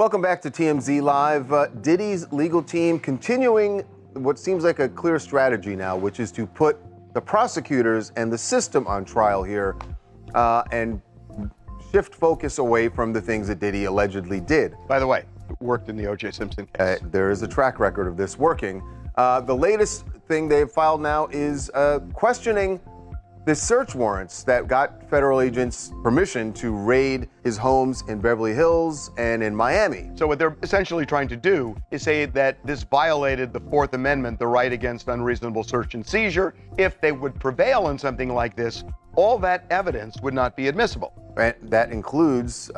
Welcome back to TMZ Live. Diddy's legal team continuing what seems like a clear strategy now, which is to put the prosecutors and the system on trial here and shift focus away from the things that Diddy allegedly did. By the way, it worked in the O.J. Simpson case. There is a track record of this working. The latest thing they've filed now is questioning the search warrants that got federal agents permission to raid his homes in Beverly Hills and in Miami. So what they're essentially trying to do is say that this violated the Fourth Amendment, the right against unreasonable search and seizure. If they would prevail on something like this, all that evidence would not be admissible. And that includes,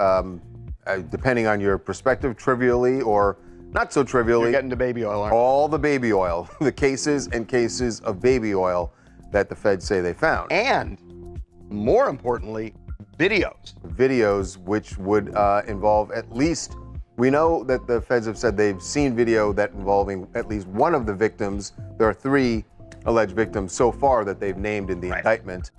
depending on your perspective, trivially or not so trivially, You're getting to baby oil, aren't you? all the baby oil, the cases and cases of baby oil that the feds say they found. And more importantly, videos. Videos which would involve at least, we know that the feds have said they've seen video that involving at least one of the victims. There are 3 alleged victims so far that they've named in the indictment.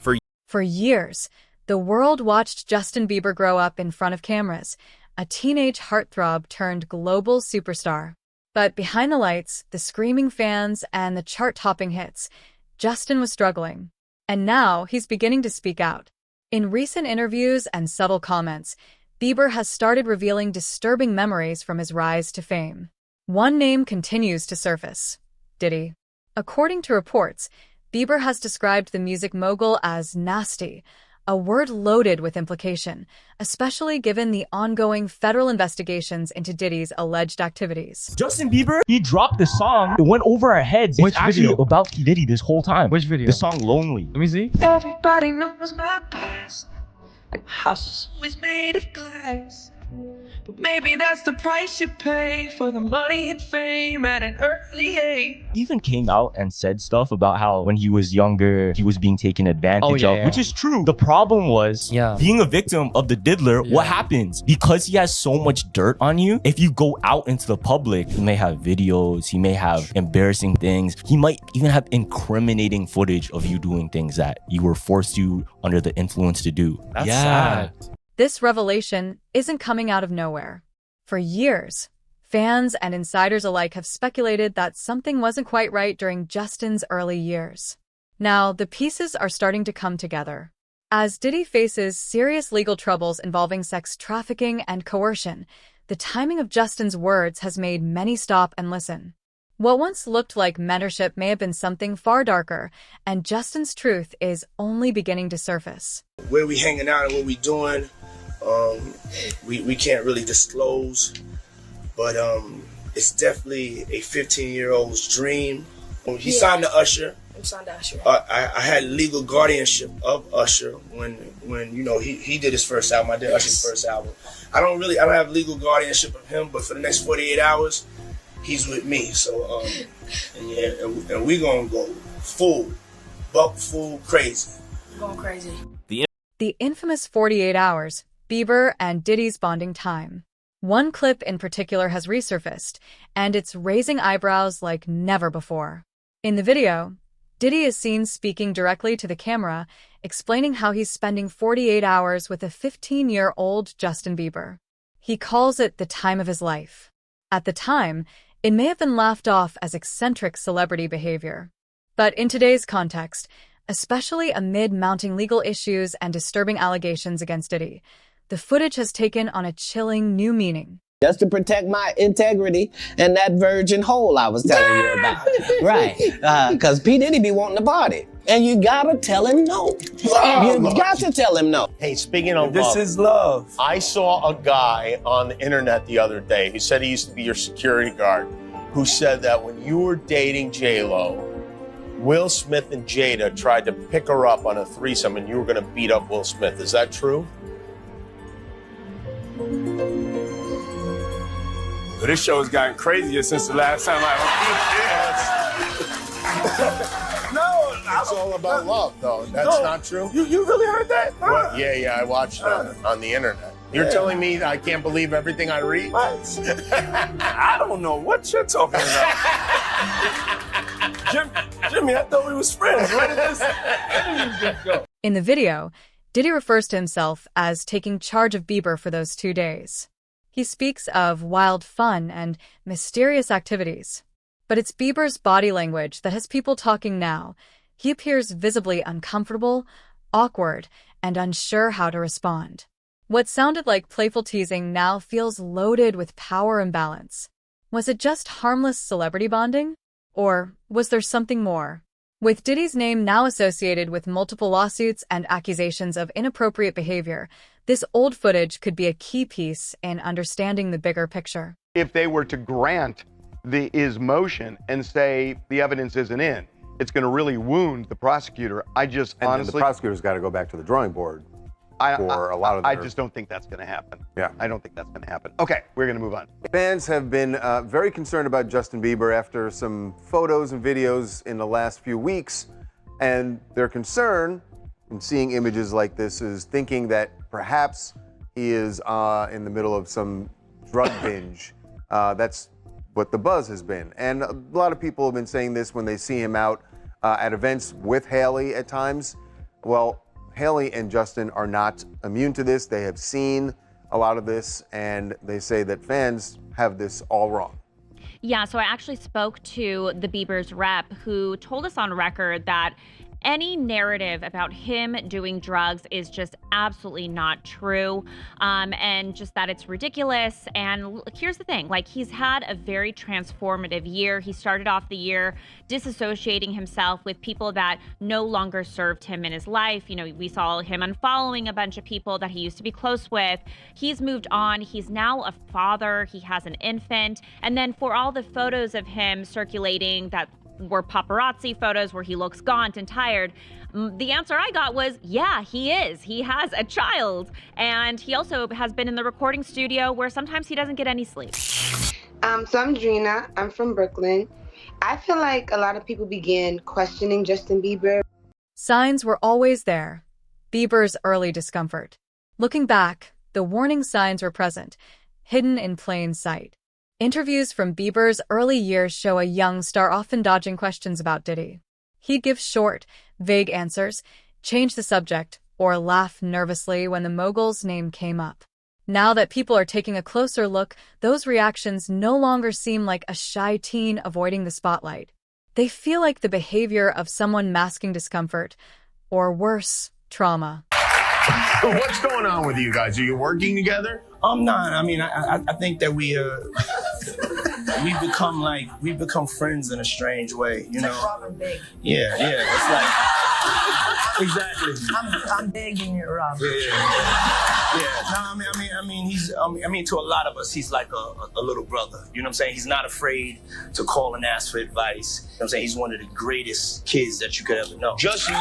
For years, the world watched Justin Bieber grow up in front of cameras, a teenage heartthrob turned global superstar. But behind the lights, the screaming fans, and the chart-topping hits, Justin was struggling. And now he's beginning to speak out. In recent interviews and subtle comments, Bieber has started revealing disturbing memories from his rise to fame. One name continues to surface: Diddy. According to reports, Bieber has described the music mogul as nasty, a word loaded with implication, especially given the ongoing federal investigations into Diddy's alleged activities. Justin Bieber, he dropped the song. It went over our heads. Which it's actually video? about P. Diddy this whole time. Which video? The song Lonely. Let me see. Everybody knows my past. Like house was made of glass. But maybe that's the price you pay for the money and fame at an early age. He even came out and said stuff about how when he was younger, he was being taken advantage of, which is true. The problem was being a victim of the diddler. What happens? Because he has so much dirt on you, if you go out into the public, he may have videos, he may have embarrassing things. He might even have incriminating footage of you doing things that you were forced to under the influence to do. That's sad. This revelation isn't coming out of nowhere. For years, fans and insiders alike have speculated that something wasn't quite right during Justin's early years. Now, the pieces are starting to come together. As Diddy faces serious legal troubles involving sex trafficking and coercion, the timing of Justin's words has made many stop and listen. What once looked like mentorship may have been something far darker, and Justin's truth is only beginning to surface. Where we hanging out and what we doing, we can't really disclose, but it's definitely a 15-year-old's dream. He signed to Usher. I'm signed to Usher. I had legal guardianship of Usher when you know he did his first album. I did Usher's first album. I don't have legal guardianship of him, but for the next 48 hours, he's with me. So and we gonna go full crazy. Going crazy. The infamous 48 hours, Bieber and Diddy's bonding time. One clip in particular has resurfaced, and it's raising eyebrows like never before. In the video, Diddy is seen speaking directly to the camera, explaining how he's spending 48 hours with a 15-year-old Justin Bieber. He calls it the time of his life. At the time, it may have been laughed off as eccentric celebrity behavior. But in today's context, especially amid mounting legal issues and disturbing allegations against Diddy, the footage has taken on a chilling new meaning. Just to protect my integrity and that virgin hole I was telling you about. Right. Because P. Diddy be wanting to party. And you gotta tell him no. You got to tell him no. Hey, speaking of this love, is love. I saw a guy on the internet the other day who said he used to be your security guard, who said that when you were dating J-Lo, Will Smith and Jada tried to pick her up on a threesome and you were gonna beat up Will Smith. Is that true? But this show has gotten crazier since the last time I No, it's all about love, though. That's not true. You really heard that? Well, yeah, I watched it on the internet. You're telling me I can't believe everything I read? I don't know what you're talking about. Jimmy, I thought we was friends. Where did this go? In the video, Diddy refers to himself as taking charge of Bieber for those 2 days. He speaks of wild fun and mysterious activities. But it's Bieber's body language that has people talking now. He appears visibly uncomfortable, awkward, and unsure how to respond. What sounded like playful teasing now feels loaded with power imbalance. Was it just harmless celebrity bonding? Or was there something more? With Diddy's name now associated with multiple lawsuits and accusations of inappropriate behavior, this old footage could be a key piece in understanding the bigger picture. If they were to grant his motion and say the evidence isn't in, it's going to really wound the prosecutor. Honestly, the prosecutor's got to go back to the drawing board for a lot of I just don't think that's going to happen. Yeah. I don't think that's going to happen. Okay, we're going to move on. Fans have been very concerned about Justin Bieber after some photos and videos in the last few weeks. And their concern in seeing images like this is thinking that perhaps he is in the middle of some drug binge. That's what the buzz has been. And a lot of people have been saying this when they see him out at events with Haley at times. Well, Haley and Justin are not immune to this. They have seen a lot of this, and they say that fans have this all wrong. Yeah, so I actually spoke to the Bieber's rep, who told us on record that any narrative about him doing drugs is just absolutely not true, and just that it's ridiculous. And here's the thing, like, he's had a very transformative year. He started off the year disassociating himself with people that no longer served him in his life. You know, we saw him unfollowing a bunch of people that he used to be close with. He's moved on. He's now a father. He has an infant. And then for all the photos of him circulating that were paparazzi photos where he looks gaunt and tired, the answer I got was, yeah, he is. He has a child. And he also has been in the recording studio where sometimes he doesn't get any sleep. So I'm Drina. I'm from Brooklyn. I feel like a lot of people began questioning Justin Bieber. Signs were always there. Bieber's early discomfort. Looking back, the warning signs were present, hidden in plain sight. Interviews from Bieber's early years show a young star often dodging questions about Diddy. He'd give short, vague answers, change the subject, or laugh nervously when the mogul's name came up. Now that people are taking a closer look, those reactions no longer seem like a shy teen avoiding the spotlight. They feel like the behavior of someone masking discomfort, or worse, trauma. What's going on with you guys? Are you working together? I'm not. I mean, I think that we've become friends in a strange way, you know. Like Rob and Big. Yeah. It's like exactly. I'm Big and you're Rob. Yeah. No, I mean, to a lot of us, he's like a little brother. You know what I'm saying? He's not afraid to call and ask for advice. You know what I'm saying? He's one of the greatest kids that you could ever know. Justin,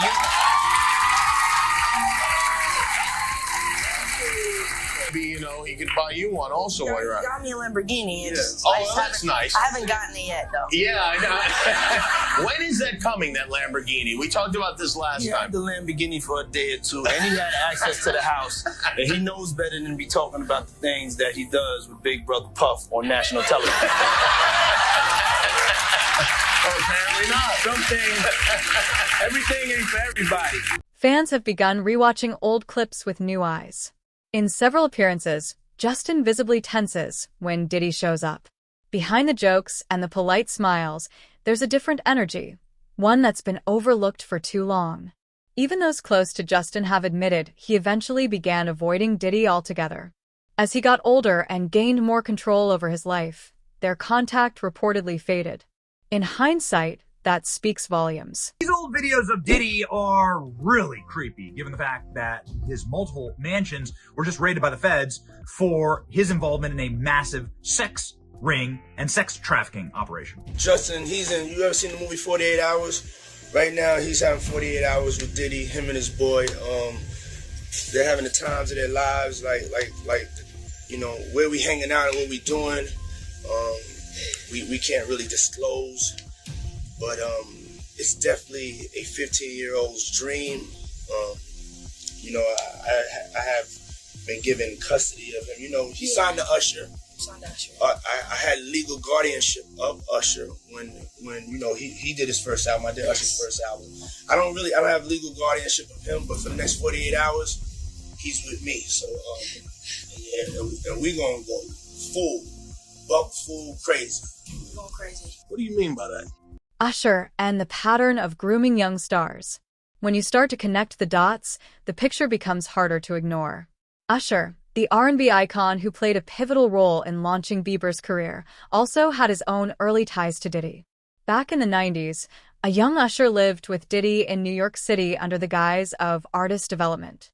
you know, he could buy you one also while you're out. He got me a Lamborghini. Yeah. Oh, that's nice. I haven't gotten it yet, though. Yeah, I know. When is that coming, that Lamborghini? We talked about this last time. He had the Lamborghini for a day or two, and he had access to the house. And he knows better than to be talking about the things that he does with Big Brother Puff on national television. Apparently not. Everything ain't for everybody. Fans have begun rewatching old clips with new eyes. In several appearances, Justin visibly tenses when Diddy shows up. Behind the jokes and the polite smiles, there's a different energy, one that's been overlooked for too long. Even those close to Justin have admitted he eventually began avoiding Diddy altogether. As he got older and gained more control over his life, their contact reportedly faded. In hindsight, that speaks volumes. These old videos of Diddy are really creepy, given the fact that his multiple mansions were just raided by the feds for his involvement in a massive sex ring and sex trafficking operation. Justin, you ever seen the movie 48 Hours? Right now, he's having 48 hours with Diddy, him and his boy. They're having the times of their lives, like, you know, where we hanging out and what we doing. We can't really disclose. But it's definitely a 15-year-old's dream. You know, I have been given custody of him. You know, he signed to Usher. I had legal guardianship of Usher when you know he did his first album. I did Usher's first album. I don't have legal guardianship of him, but for the next 48 hours, he's with me. So yeah, and we gonna go. buck fool crazy. Going crazy. What do you mean by that? Usher and the pattern of grooming young stars. When you start to connect the dots, the picture becomes harder to ignore. Usher, the R&B icon who played a pivotal role in launching Bieber's career, also had his own early ties to Diddy. Back in the 90s, a young Usher lived with Diddy in New York City under the guise of artist development.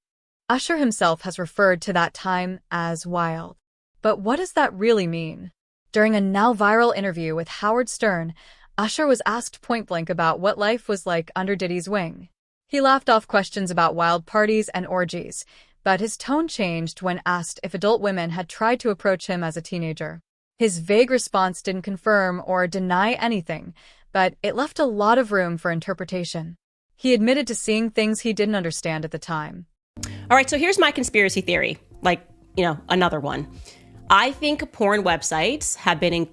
Usher himself has referred to that time as wild. But what does that really mean? During a now viral interview with Howard Stern, Usher was asked point-blank about what life was like under Diddy's wing. He laughed off questions about wild parties and orgies, but his tone changed when asked if adult women had tried to approach him as a teenager. His vague response didn't confirm or deny anything, but it left a lot of room for interpretation. He admitted to seeing things he didn't understand at the time. All right, so here's my conspiracy theory, another one. I think porn websites have been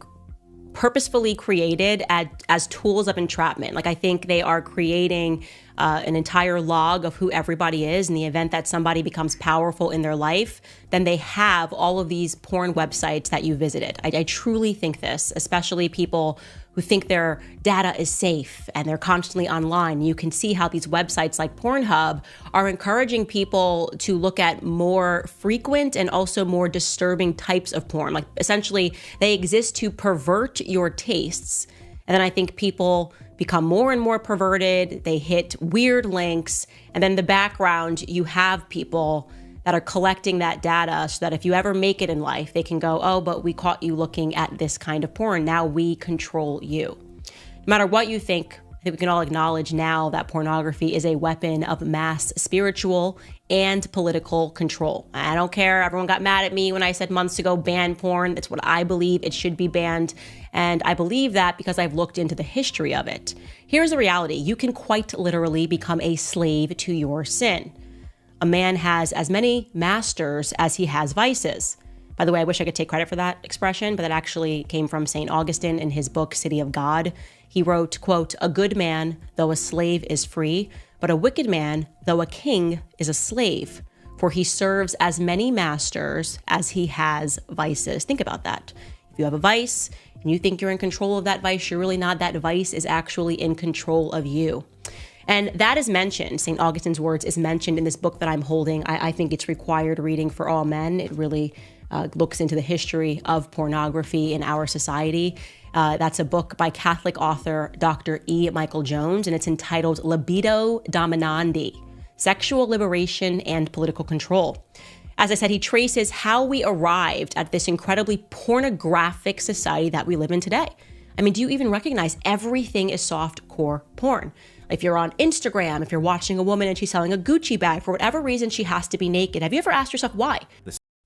purposefully created as tools of entrapment. I think they are creating an entire log of who everybody is. In the event that somebody becomes powerful in their life, then they have all of these porn websites that you visited. I truly think this, especially people who think their data is safe and they're constantly online. You can see how these websites like Pornhub are encouraging people to look at more frequent and also more disturbing types of porn. Essentially, they exist to pervert your tastes. And then I think people become more and more perverted. They hit weird links. And then in the background, you have people that are collecting that data so that if you ever make it in life, they can go, oh, but we caught you looking at this kind of porn. Now we control you. No matter what you think, I think we can all acknowledge now that pornography is a weapon of mass spiritual and political control. I don't care. Everyone got mad at me when I said months ago, ban porn. That's what I believe. It should be banned. And I believe that because I've looked into the history of it. Here's the reality. You can quite literally become a slave to your sin. A man has as many masters as he has vices. By the way, I wish I could take credit for that expression, but that actually came from St. Augustine in his book, City of God. He wrote, quote, "A good man, though a slave, is free, but a wicked man, though a king, is a slave, for he serves as many masters as he has vices." Think about that. If you have a vice and you think you're in control of that vice, you're really not. That vice is actually in control of you. And that is mentioned, St. Augustine's words is mentioned in this book that I'm holding. I think it's required reading for all men. It really looks into the history of pornography in our society. That's a book by Catholic author Dr. E. Michael Jones, and it's entitled Libido Dominandi, Sexual Liberation and Political Control. As I said, he traces how we arrived at this incredibly pornographic society that we live in today. I mean, do you even recognize everything is softcore porn? If you're on Instagram, if you're watching a woman and she's selling a Gucci bag, for whatever reason, she has to be naked. Have you ever asked yourself why?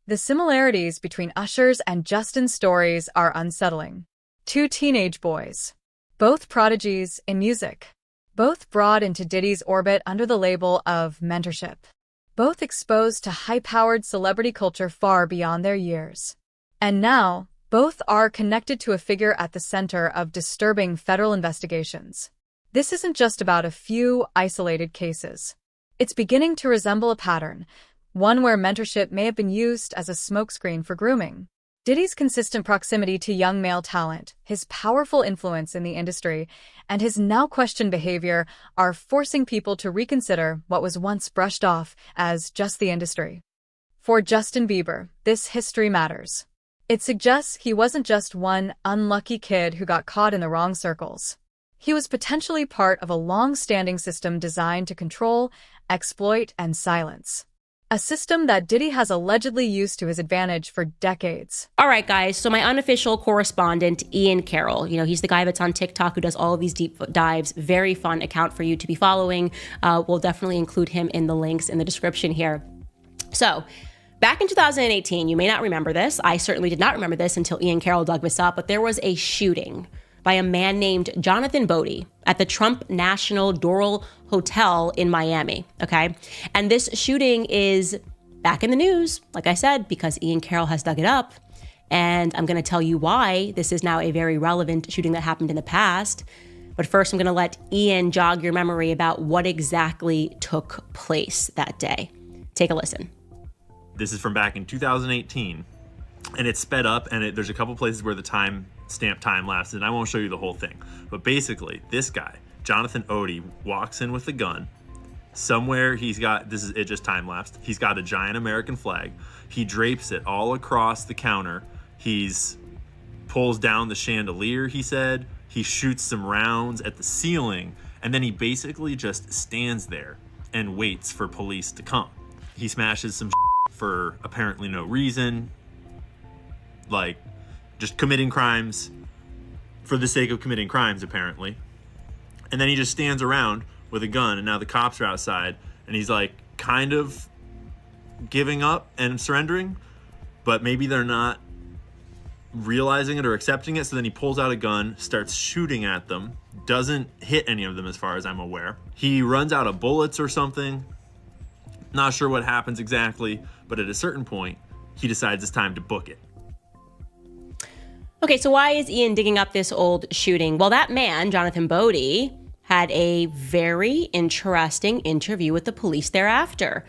The similarities between Usher's and Justin's stories are unsettling. Two teenage boys, both prodigies in music, both brought into Diddy's orbit under the label of mentorship, both exposed to high-powered celebrity culture far beyond their years. And now, both are connected to a figure at the center of disturbing federal investigations. This isn't just about a few isolated cases. It's beginning to resemble a pattern, one where mentorship may have been used as a smokescreen for grooming. Diddy's consistent proximity to young male talent, his powerful influence in the industry, and his now-questioned behavior are forcing people to reconsider what was once brushed off as just the industry. For Justin Bieber, this history matters. It suggests he wasn't just one unlucky kid who got caught in the wrong circles. He was potentially part of a long-standing system designed to control, exploit, and silence. A system that Diddy has allegedly used to his advantage for decades. All right, guys. So my unofficial correspondent, Ian Carroll, he's the guy that's on TikTok who does all of these deep dives. Very fun account for you to be following. We'll definitely include him in the links in the description here. So back in 2018, you may not remember this. I certainly did not remember this until Ian Carroll dug this up, but there was a shooting by a man named Jonathan Bodie at the Trump National Doral Hotel in Miami, okay? And this shooting is back in the news, like I said, because Ian Carroll has dug it up. And I'm gonna tell you why this is now a very relevant shooting that happened in the past. But first, I'm gonna let Ian jog your memory about what exactly took place that day. Take a listen. This is from back in 2018. and it's sped up, and there's a couple places where the time lapses, and I won't show you the whole thing. But basically, this guy, Jonathan Odie, walks in with a gun. Somewhere it just time lapsed. He's got a giant American flag. He drapes it all across the counter. Pulls down the chandelier, he said. He shoots some rounds at the ceiling, and then he basically just stands there and waits for police to come. He smashes some for apparently no reason, like just committing crimes for the sake of committing crimes, apparently. And then he just stands around with a gun, and now the cops are outside, and he's like kind of giving up and surrendering, but maybe they're not realizing it or accepting it. So then he pulls out a gun, starts shooting at them, doesn't hit any of them as far as I'm aware. He runs out of bullets or something. Not sure what happens exactly, but at a certain point, he decides it's time to book it. Okay, so why is Ian digging up this old shooting? Well, that man, Jonathan Bodie, had a very interesting interview with the police thereafter.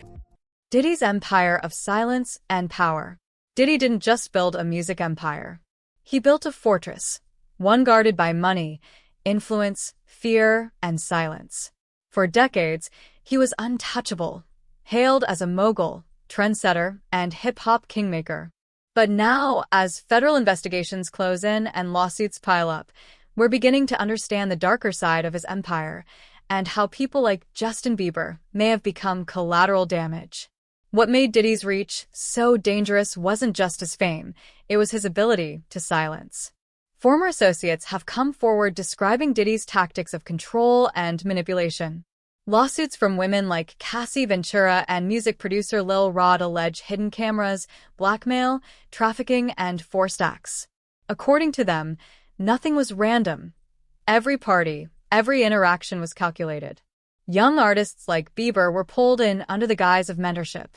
Diddy's empire of silence and power. Diddy didn't just build a music empire. He built a fortress, one guarded by money, influence, fear, and silence. For decades, he was untouchable, hailed as a mogul, trendsetter, and hip-hop kingmaker. But now, as federal investigations close in and lawsuits pile up, we're beginning to understand the darker side of his empire and how people like Justin Bieber may have become collateral damage. What made Diddy's reach so dangerous wasn't just his fame, it was his ability to silence. Former associates have come forward describing Diddy's tactics of control and manipulation. Lawsuits from women like Cassie Ventura and music producer Lil Rod allege hidden cameras, blackmail, trafficking, and forced acts. According to them, nothing was random. Every party, every interaction was calculated. Young artists like Bieber were pulled in under the guise of mentorship.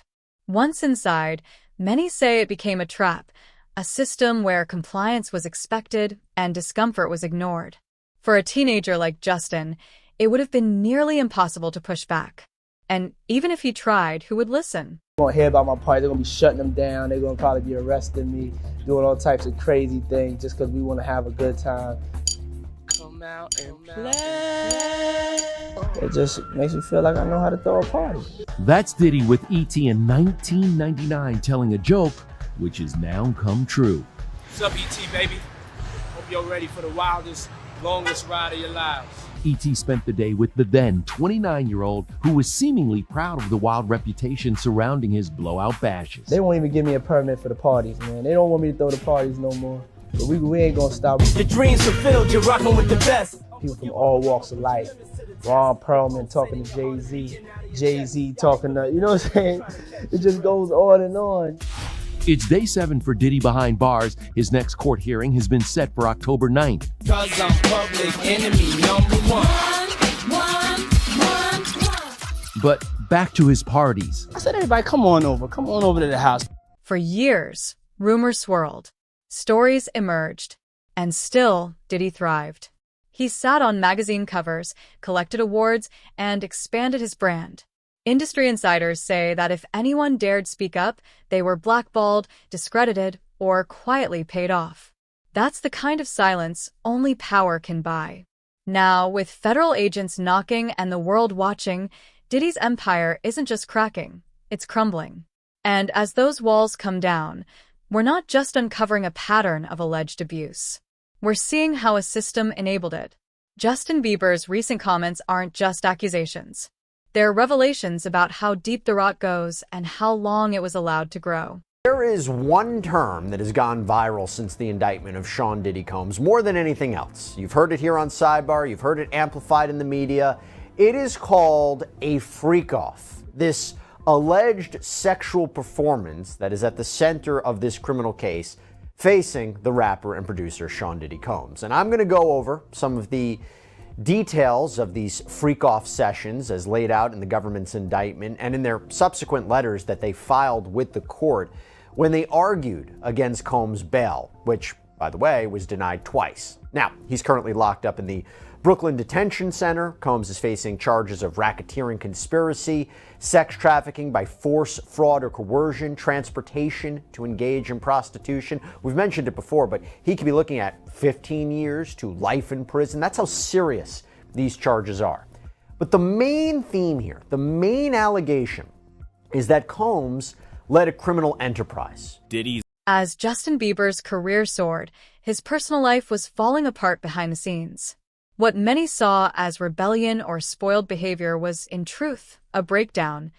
Once inside, many say it became a trap, a system where compliance was expected and discomfort was ignored. For a teenager like Justin, it would have been nearly impossible to push back. And even if he tried, who would listen? They're going to hear about my party, they're going to be shutting them down, they're going to probably be arresting me, doing all types of crazy things just because we want to have a good time. Come out and play. It just makes me feel like I know how to throw a party. That's Diddy with E.T. in 1999 telling a joke, which has now come true. What's up, E.T., baby? Hope you're ready for the wildest, longest ride of your lives. E.T. spent the day with the then 29-year-old who was seemingly proud of the wild reputation surrounding his blowout bashes. They won't even give me a permit for the parties, man. They don't want me to throw the parties no more. But we ain't gonna stop. The dreams fulfilled, you're rocking with the best. People from all walks of life. Ron Perlman talking to Jay-Z. Jay-Z talking to, you know what I'm saying? It just goes on and on. It's day 7 for Diddy behind bars. His next court hearing has been set for October 9th. 'Cause I'm public enemy #1. But back to his parties. I said, everybody, come on over to the house. For years, rumors swirled, stories emerged, and still Diddy thrived. He sat on magazine covers, collected awards, and expanded his brand. Industry insiders say that if anyone dared speak up, they were blackballed, discredited, or quietly paid off. That's the kind of silence only power can buy. Now, with federal agents knocking and the world watching, Diddy's empire isn't just cracking, it's crumbling. And as those walls come down, we're not just uncovering a pattern of alleged abuse. We're seeing how a system enabled it. Justin Bieber's recent comments aren't just accusations. They're revelations about how deep the rot goes and how long it was allowed to grow. There is one term that has gone viral since the indictment of Sean Diddy Combs, more than anything else. You've heard it here on Sidebar, you've heard it amplified in the media. It is called a freak-off. This alleged sexual performance that is at the center of this criminal case facing the rapper and producer Sean Diddy Combs. And I'm going to go over some of the details of these freak-off sessions as laid out in the government's indictment and in their subsequent letters that they filed with the court when they argued against Combs' bail, which by the way, was denied twice. Now, he's currently locked up in the Brooklyn Detention Center. Combs is facing charges of racketeering conspiracy, sex trafficking by force, fraud, or coercion, transportation to engage in prostitution. We've mentioned it before, but he could be looking at 15 years to life in prison. That's how serious these charges are. But the main theme here, the main allegation, is that Combs led a criminal enterprise. As Justin Bieber's career soared, his personal life was falling apart behind the scenes. What many saw as rebellion or spoiled behavior was, in truth, a breakdown,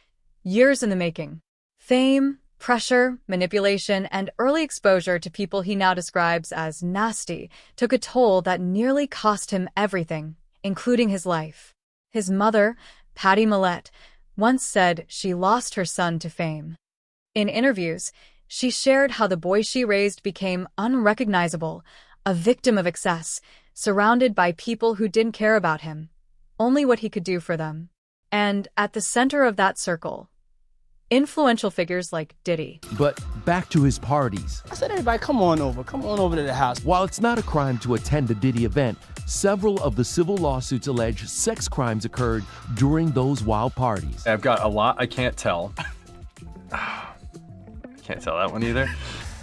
years in the making. Fame, pressure, manipulation, and early exposure to people he now describes as nasty took a toll that nearly cost him everything, including his life. His mother, Patty Millett, once said she lost her son to fame. In interviews, she shared how the boy she raised became unrecognizable, a victim of excess, surrounded by people who didn't care about him, only what he could do for them. And at the center of that circle, influential figures like Diddy. But back to his parties. I said, everybody, come on over to the house. While it's not a crime to attend a Diddy event, several of the civil lawsuits allege sex crimes occurred during those wild parties. I've got a lot I can't tell. Can't tell that one either.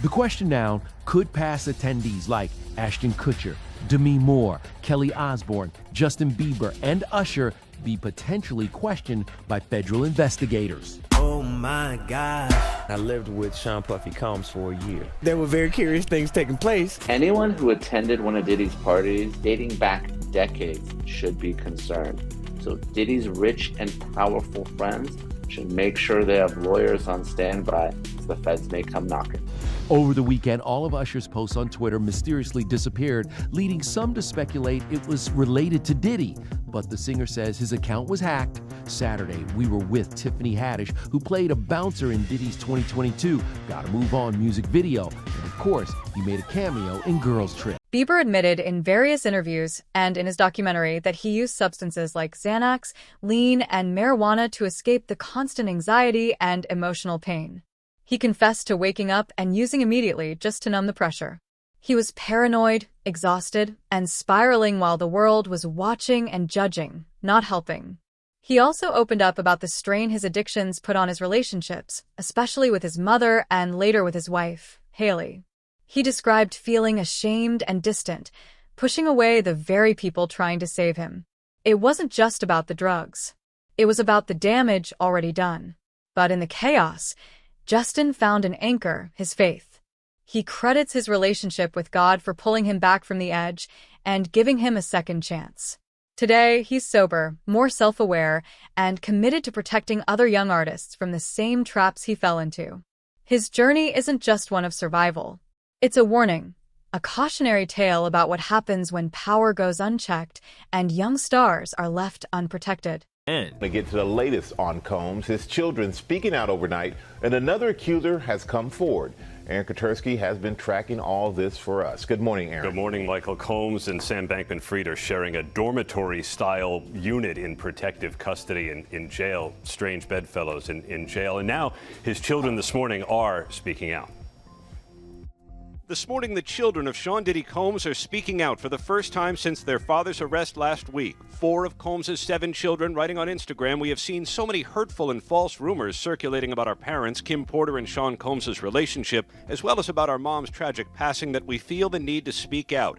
The question now could pass attendees like Ashton Kutcher, Demi Moore, Kelly Osbourne, Justin Bieber, and Usher be potentially questioned by federal investigators. Oh my God. I lived with Sean Puffy Combs for a year. There were very curious things taking place. Anyone who attended one of Diddy's parties dating back decades should be concerned. So Diddy's rich and powerful friends should make sure they have lawyers on standby as the feds may come knocking. Over the weekend, all of Usher's posts on Twitter mysteriously disappeared, leading some to speculate it was related to Diddy. But the singer says his account was hacked. Saturday, we were with Tiffany Haddish, who played a bouncer in Diddy's 2022 Gotta Move On music video. And of course, he made a cameo in Girls Trip. Bieber admitted in various interviews and in his documentary that he used substances like Xanax, lean, and marijuana to escape the constant anxiety and emotional pain. He confessed to waking up and using immediately just to numb the pressure. He was paranoid, exhausted, and spiraling while the world was watching and judging, not helping. He also opened up about the strain his addictions put on his relationships, especially with his mother and later with his wife, Haley. He described feeling ashamed and distant, pushing away the very people trying to save him. It wasn't just about the drugs. It was about the damage already done. But in the chaos, Justin found an anchor, his faith. He credits his relationship with God for pulling him back from the edge and giving him a second chance. Today, he's sober, more self-aware, and committed to protecting other young artists from the same traps he fell into. His journey isn't just one of survival. It's a warning, a cautionary tale about what happens when power goes unchecked and young stars are left unprotected. And to get to the latest on Combs, his children speaking out overnight, and another accuser has come forward. Aaron Katersky has been tracking all this for us. Good morning, Aaron. Good morning, Michael. Combs and Sam Bankman-Fried are sharing a dormitory-style unit in protective custody in jail. Strange bedfellows in jail. And now his children this morning are speaking out. This morning, the children of Sean Diddy Combs are speaking out for the first time since their father's arrest last week. 4 of Combs' 7 children writing on Instagram, "We have seen so many hurtful and false rumors circulating about our parents, Kim Porter and Sean Combs' relationship, as well as about our mom's tragic passing, that we feel the need to speak out.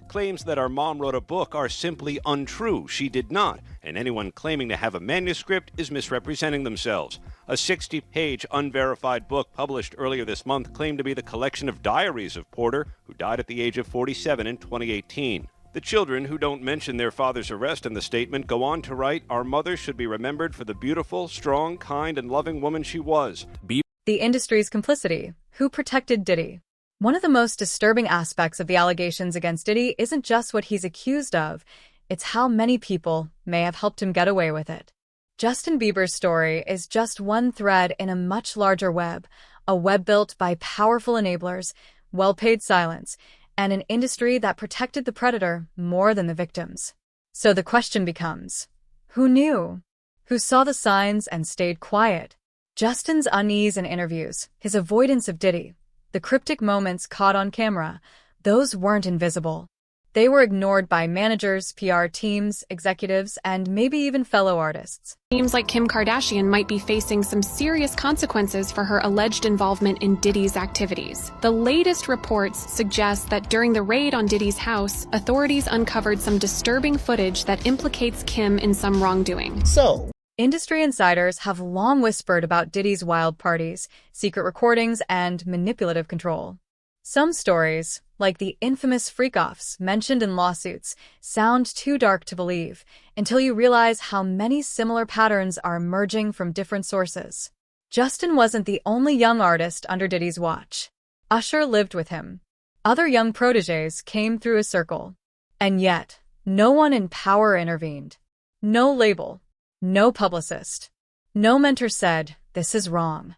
Claims that our mom wrote a book are simply untrue. She did not, and anyone claiming to have a manuscript is misrepresenting themselves. A 60-page unverified book published earlier this month claimed to be the collection of diaries of Porter, who died at the age of 47 in 2018. The children, who don't mention their father's arrest in the statement, go on to write, "Our mother should be remembered for the beautiful, strong, kind, and loving woman she was." The industry's complicity. Who protected Diddy? One of the most disturbing aspects of the allegations against Diddy isn't just what he's accused of, it's how many people may have helped him get away with it. Justin Bieber's story is just one thread in a much larger web, a web built by powerful enablers, well-paid silence, and an industry that protected the predator more than the victims. So the question becomes, who knew? Who saw the signs and stayed quiet? Justin's unease in interviews, his avoidance of Diddy, the cryptic moments caught on camera, those weren't invisible. They were ignored by managers, PR teams, executives, and maybe even fellow artists. Seems like Kim Kardashian might be facing some serious consequences for her alleged involvement in Diddy's activities. The latest reports suggest that during the raid on Diddy's house, authorities uncovered some disturbing footage that implicates Kim in some wrongdoing. So, industry insiders have long whispered about Diddy's wild parties, secret recordings, and manipulative control. Some stories, like the infamous freak-offs mentioned in lawsuits, sound too dark to believe until you realize how many similar patterns are emerging from different sources. Justin wasn't the only young artist under Diddy's watch. Usher lived with him. Other young protégés came through his circle. And yet, no one in power intervened. No label. No publicist. No mentor said, "This is wrong."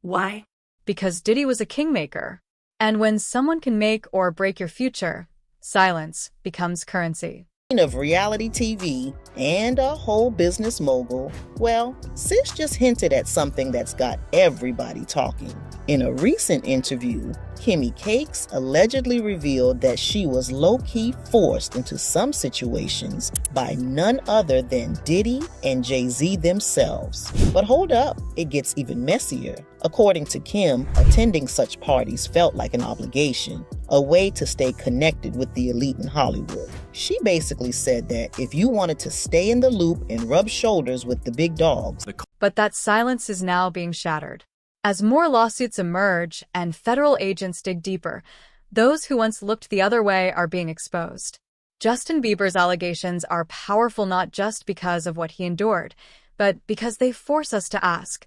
Why? Because Diddy was a kingmaker. And when someone can make or break your future, silence becomes currency. Of reality TV and a whole business mogul, well, Sis just hinted at something that's got everybody talking. In a recent interview, Kimmy Cakes allegedly revealed that she was low-key forced into some situations by none other than Diddy and Jay-Z themselves. But hold up, it gets even messier. According to Kim, attending such parties felt like an obligation, a way to stay connected with the elite in Hollywood. She basically said that if you wanted to stay in the loop and rub shoulders with the big dogs. But that silence is now being shattered. As more lawsuits emerge and federal agents dig deeper, those who once looked the other way are being exposed. Justin Bieber's allegations are powerful not just because of what he endured, but because they force us to ask,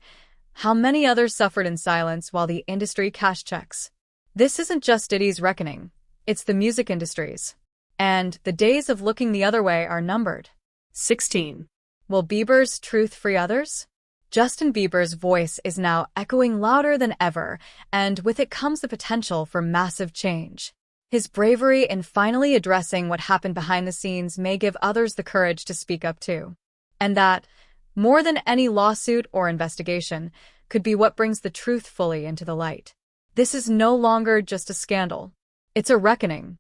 how many others suffered in silence while the industry cashed checks? This isn't just Diddy's reckoning, it's the music industry's. And the days of looking the other way are numbered. 16. Will Bieber's truth free others? Justin Bieber's voice is now echoing louder than ever, and with it comes the potential for massive change. His bravery in finally addressing what happened behind the scenes may give others the courage to speak up too. And that, more than any lawsuit or investigation, could be what brings the truth fully into the light. This is no longer just a scandal. It's a reckoning.